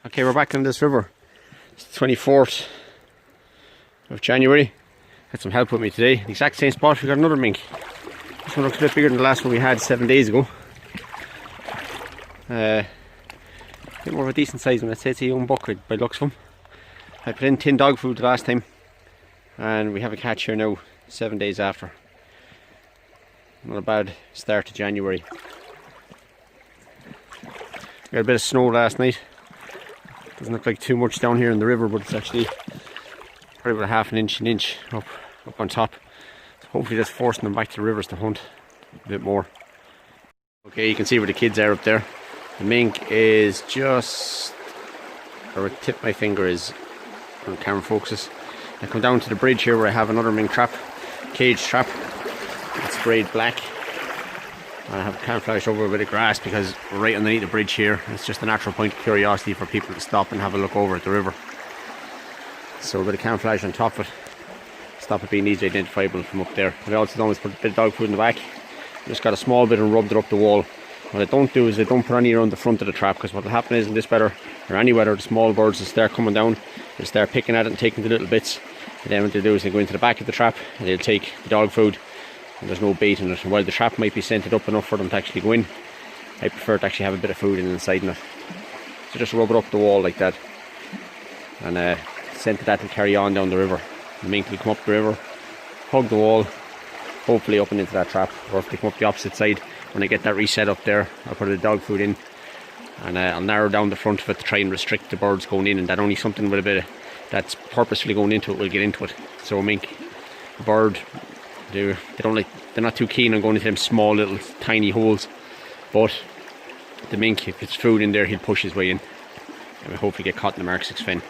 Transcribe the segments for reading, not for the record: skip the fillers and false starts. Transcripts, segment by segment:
Okay, we're back in this river. It's the 24th of January. Had some help with me today. The exact same spot, we got another mink. This one looks a bit bigger than the last one we had 7 days ago. A bit more of a decent size one. I'd say it's a young buck by the looks of him. I put in tin dog food the last time, and we have a catch here now 7 days after. Not a bad start to January. We got a bit of snow last night. Doesn't look like too much down here in the river, but it's actually probably about half an inch up on top. So hopefully that's forcing them back to the rivers to hunt a bit more. Okay, you can see where the kids are up there. The mink is just, or the tip of my finger is on camera focuses. I come down to the bridge here where I have another mink trap, cage trap. It's sprayed black. I have camouflaged over a bit of grass because we're right underneath the bridge here. It's just a natural point of curiosity for people to stop and have a look over at the river. So a bit of camouflage on top of it, stop it being easily identifiable from up there. I also done is put a bit of dog food in the back. Just got a small bit and rubbed it up the wall. What I don't do is I don't put any around the front of the trap, because what will happen is in this weather or any weather, the small birds will start coming down, they'll start picking at it and taking the little bits, and then what they'll do is they go into the back of the trap and they'll take the dog food, and there's no bait in it. And while the trap might be scented up enough for them to actually go in, I prefer to actually have a bit of food inside in it. So just rub it up the wall like that, and scent that will carry on down the river. The mink will come up the river, hug the wall, hopefully up and into that trap, or if they come up the opposite side, when I get that reset up there, I'll put the dog food in, and I'll narrow down the front of it to try and restrict the birds going in, and that only something with a bit of, that's purposefully going into it will get into it. So a mink, a bird, they're not too keen on going into them small little tiny holes, but the mink, if it's food in there, he'll push his way in and we'll hopefully get caught in the Mark 6 fen.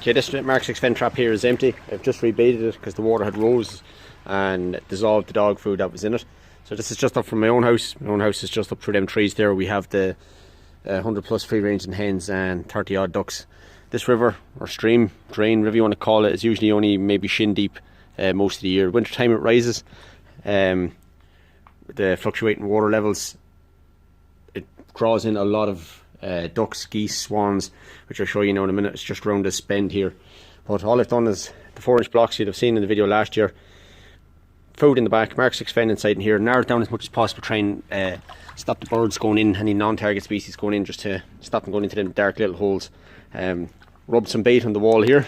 Okay, this Mark 6 fen trap here is empty. I've just rebaited it because the water had rose and dissolved the dog food that was in it. So this is just up from my own house. My own house is just up through them trees there. We have the 100 plus free ranging hens and 30 odd ducks. This river or stream, drain, whatever you want to call it, is usually only maybe shin deep most of the year. Winter time it rises. The fluctuating water levels, it draws in a lot of ducks, geese, swans, which I'll show you now in a minute. It's just around this bend here. But all I've done is the 4-inch blocks you'd have seen in the video last year. Food in the back, Mark 6 fen inside in here, narrow it down as much as possible, try and stop the birds going in, any non-target species going in, just to stop them going into them dark little holes. Rubbed some bait on the wall here,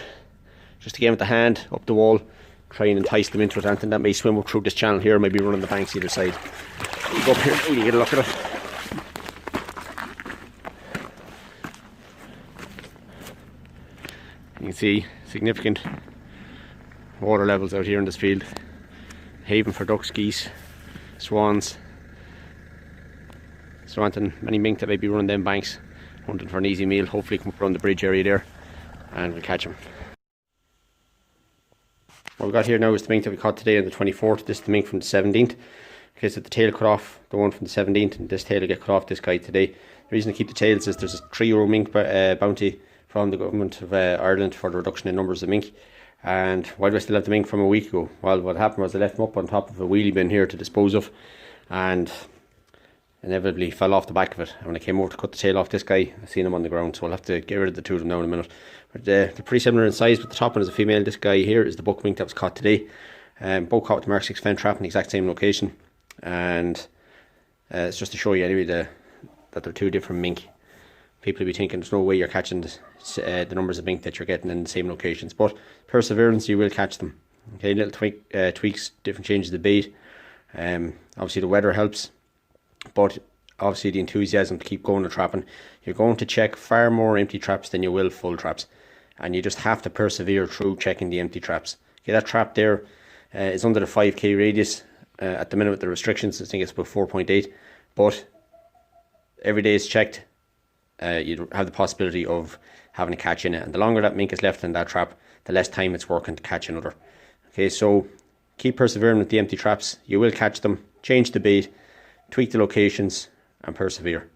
just again with the hand up the wall, try and entice them into it. Anything that may swim up through this channel here, maybe running the banks either side. You go up here, you get a look at it. You can see significant water levels out here in this field. Haven for ducks, geese, swans. So wanting many mink that may be running them banks, hunting for an easy meal. Hopefully come up around the bridge area there and we'll catch them. What we've got here now is the mink that we caught today on the 24th. This is the mink from the 17th. Okay, so the tail cut off the one from the 17th, and this tail will get cut off this guy today. The reason to keep the tails is there's a €3 mink bounty from the government of Ireland for the reduction in numbers of mink. And why do I still have the mink from a week ago? Well, what happened was I left them up on top of a wheelie bin here to dispose of, and inevitably fell off the back of it. And when I came over to cut the tail off this guy, I seen him on the ground, so I'll have to get rid of the two of them now in a minute. But they're pretty similar in size, but the top one is a female. This guy here is the buck mink that was caught today. Both caught with the Mark 6 fen trap in the exact same location, and it's just to show you anyway that they're two different mink. People will be thinking there's no way you're catching the numbers of mink that you're getting in the same locations, but perseverance, you will catch them. Okay, little tweaks, different changes of bait. Obviously the weather helps, but obviously the enthusiasm to keep going and trapping. You're going to check far more empty traps than you will full traps, and you just have to persevere through checking the empty traps. Okay, that trap there is under the 5k radius at the minute with the restrictions. I think it's about 4.8, but every day it's checked. You have the possibility of having a catch in it, and the longer that mink is left in that trap, the less time it's working to catch another. Okay, so keep persevering with the empty traps. You will catch them. Change the bait, tweak the locations, and persevere.